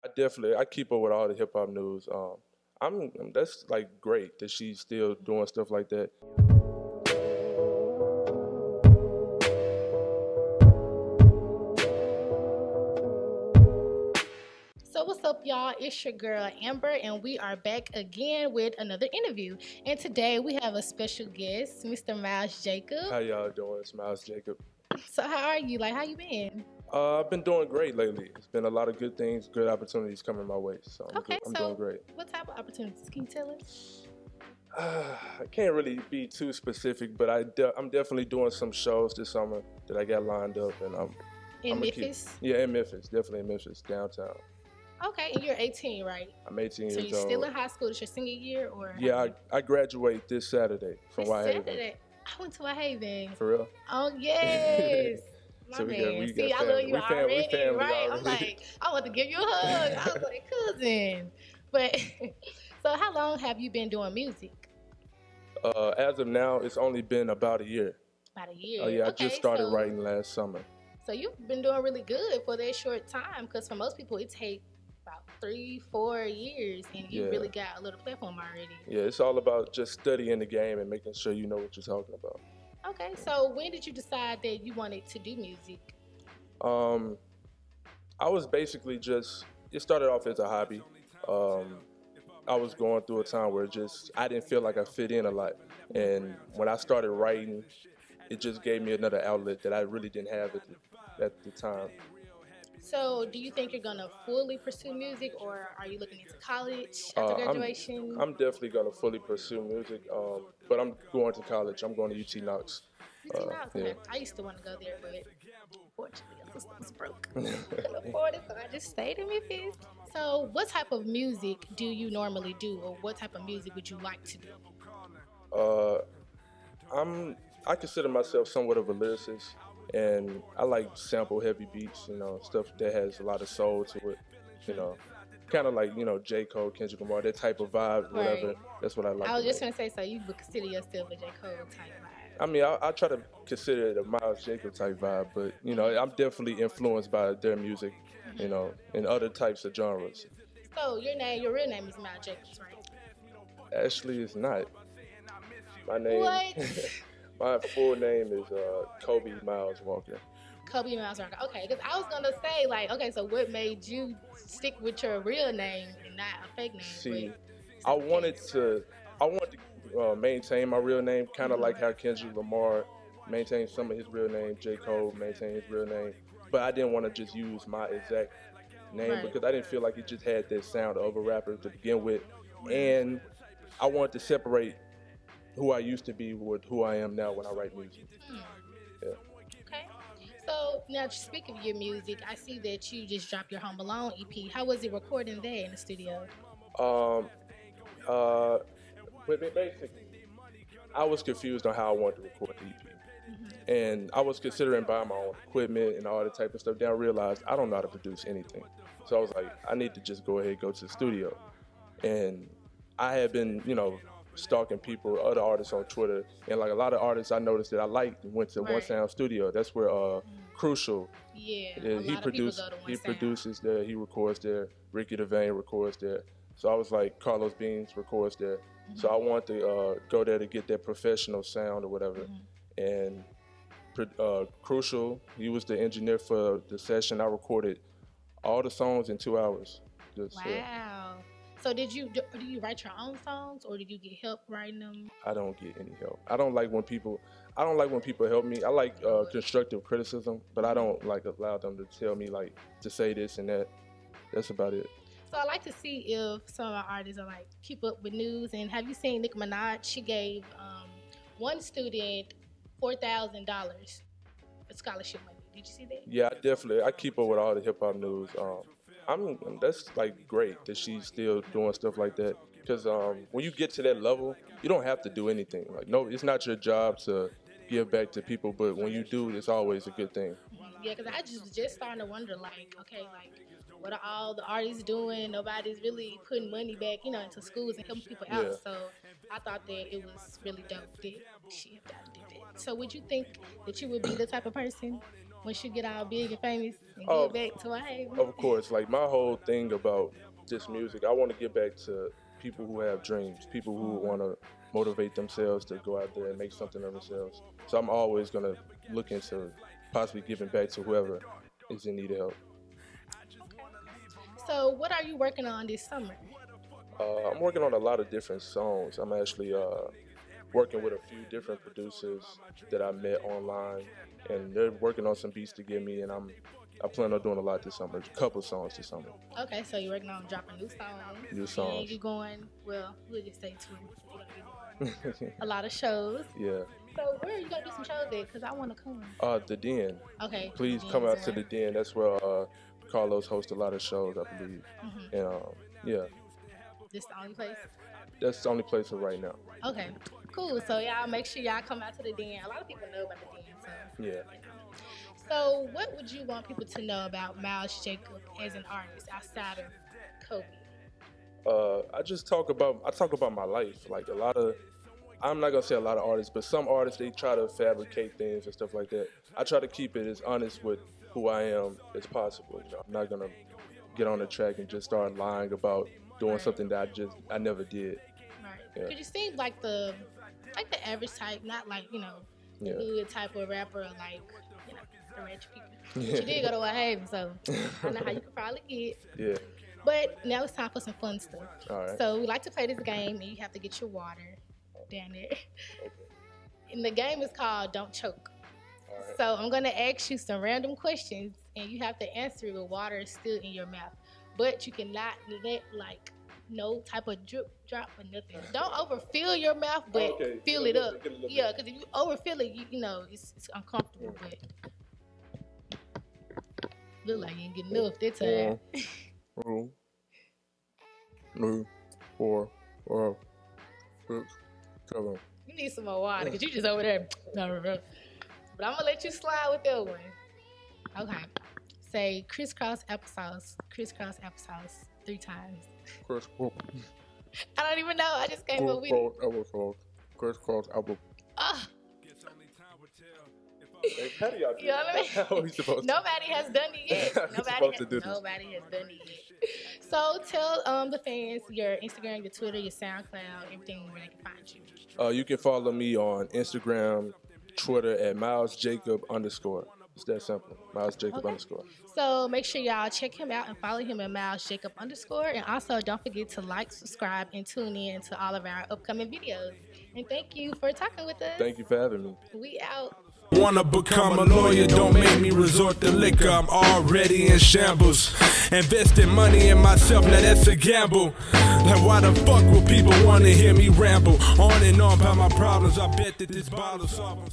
I keep up with all the hip hop news. That's like great that she's still doing stuff like that. So what's up, y'all? It's your girl Amber, and we are back again with another interview. And today we have a special guest, Mr. Myles Jacob. How y'all doing? It's Myles Jacob. So how are you? Like, how you been? I've been doing great lately. It's been a lot of good things, good opportunities coming my way. So I'm doing great. What type of opportunities? Can you tell us? I can't really be too specific, but I'm definitely doing some shows this summer that I got lined up, and In Memphis? In Memphis, definitely in Memphis, downtown. Okay, and you're 18, right? I'm 18 So years you're old. still in high school? It's your senior year, or? Yeah, I graduate this Saturday from Whitehaven. Saturday. I went to Whitehaven. For real? Oh yes. My So man. we See, got I love you we already, family right? already. I'm like, I want to give you a hug. I was like, cousin. But so, how long have you been doing music? As of now, it's only been about a year. About a year. Oh yeah, Okay, I just started writing last summer. So you've been doing really good for that short time, because for most people it takes about 3-4 years, and you really got a little platform already. Yeah, it's all about just studying the game and making sure you know what you're talking about. Okay, so when did you decide that you wanted to do music? I was basically it started off as a hobby. I was going through a time where I didn't feel like I fit in a lot. And when I started writing, it just gave me another outlet that I really didn't have at the time. So do you think you're going to fully pursue music, or are you looking into college after graduation? I'm definitely going to fully pursue music, but I'm going to college. I'm going to UT Knox. UT Knox, okay. I used to want to go there, but unfortunately, the system was broke. I couldn't afford it, so I just stayed in Memphis. So what type of music do you normally do, or what type of music would you like to do? I consider myself somewhat of a lyricist, and I like sample heavy beats, stuff that has a lot of soul to it, kind of like, J. Cole, Kendrick Lamar, that type of vibe, whatever. Right. That's what I like. I was just going to say, so you would consider yourself a J. Cole type vibe. I mean, I try to consider it a Myles Jacob type vibe, but, I'm definitely influenced by their music, in other types of genres. So your real name is Myles Jacob, right? Actually, it's not. My name. What? My full name is Kobe Myles Walker. Kobe Myles Walker. Okay, because I was gonna say, like, okay, so what made you stick with your real name and not a fake name? See, I wanted to maintain my real name, kind of like how Kendrick Lamar maintained some of his real name, J. Cole maintained his real name, but I didn't want to just use my exact name because I didn't feel like it just had that sound of a rapper to begin with, and I wanted to separate who I used to be with who I am now when I write music. Yeah. Okay. So now, speaking of your music, I see that you just dropped your Home Alone EP. How was it recording there in the studio? But basically, I was confused on how I wanted to record the EP. And I was considering buying my own equipment and all that type of stuff. Then I realized I don't know how to produce anything. So I was like, I need to just go ahead and go to the studio. And I had been, stalking people, other artists on Twitter, and like a lot of artists I noticed that I liked went to One Sound Studio. That's where Crucial. Yeah, he produces there, he records there. Ricky DeVane records there. So I was like, Carlos Beans records there. So I wanted to go there to get that professional sound or whatever. And Crucial, he was the engineer for the session. I recorded all the songs in 2 hours. Wow. So do you write your own songs, or did you get help writing them? I don't get any help. I don't like when people help me. I like constructive criticism, but I don't like allow them to tell me like to say this and that. That's about it. So I like to see if some of our artists are like keep up with news. And have you seen Nicki Minaj? She gave one student $4,000 scholarship money. Did you see that? Yeah, I keep up with all the hip hop news. That's like great that she's still doing stuff like that. Because when you get to that level, you don't have to do anything. Like, no, it's not your job to give back to people, but when you do, it's always a good thing. Yeah, because I just starting to wonder, like, okay, like, what are all the artists doing? Nobody's really putting money back, into schools and helping people out. Yeah. So I thought that it was really dope that she had did that. So would you think that you would be the type of person? once you get all big and famous and get back to Whitehaven? Of course. Like, my whole thing about this music, I want to get back to people who have dreams, people who want to motivate themselves to go out there and make something of themselves. So I'm always going to look into possibly giving back to whoever is in need of help. So what are you working on this summer? I'm working on a lot of different songs. I'm actually working with a few different producers that I met online, and they're working on some beats to give me, and I plan on doing a lot this summer, a couple songs this summer. Okay, so you're working on dropping new songs. New songs. And you're going, well, we'll just stay tuned. A lot of shows. Yeah. So where are you going to do some shows at? Because I want to come. The Den. Okay. Please come out to the Den. That's where Carlos hosts a lot of shows, I believe. And yeah. This the only place? That's the only place for right now. Okay, cool. So y'all make sure y'all come out to the Den. A lot of people know about the Den, so. Yeah. So what would you want people to know about Myles Jacob as an artist outside of Kobe? I talk about my life. Like, I'm not gonna say a lot of artists, but some artists, they try to fabricate things and stuff like that. I try to keep it as honest with who I am as possible. You know, I'm not gonna get on the track and just start lying about doing something that I never did. Right. Yeah. Because you seem like the average type, not like, you know, the good type of rapper, like, you know, the rich people. But you did go to Whitehaven, so I know how you could probably get. Yeah. But now it's time for some fun stuff. All right. So we like to play this game, and you have to get your water down there. Okay. And the game is called Don't Choke. All right. So I'm going to ask you some random questions, and you have to answer with water still in your mouth. But you cannot let, like, no type of drip, drop, or nothing. Don't overfill your mouth, but fill it up. Yeah, because if you overfill it, you know, it's uncomfortable. But look like you ain't getting enough that time. 1, 2, 3, 4, 5, 6, 7. You need some more water, because you just over there. But I'm going to let you slide with that one. Okay. Say crisscross applesauce 3 times. Crisscross. I don't even know. I just came up with it. Applesauce. Crisscross apple. You know what I mean? How are we supposed to? Nobody has done it yet. Nobody has done it yet. So tell the fans your Instagram, your Twitter, your Soundcloud, everything where they can find you. You can follow me on Instagram, Twitter at Myles Jacob _. It's that simple. Myles Jacob _. So make sure y'all check him out and follow him at Myles Jacob _. And also don't forget to like, subscribe, and tune in to all of our upcoming videos. And thank you for talking with us. Thank you for having me. We out. Wanna become a lawyer, don't make me resort to liquor. I'm already in shambles. Investing money in myself, now that's a gamble. Like, why the fuck will people wanna hear me ramble? On and on about my problems, I bet that this bottle's solving.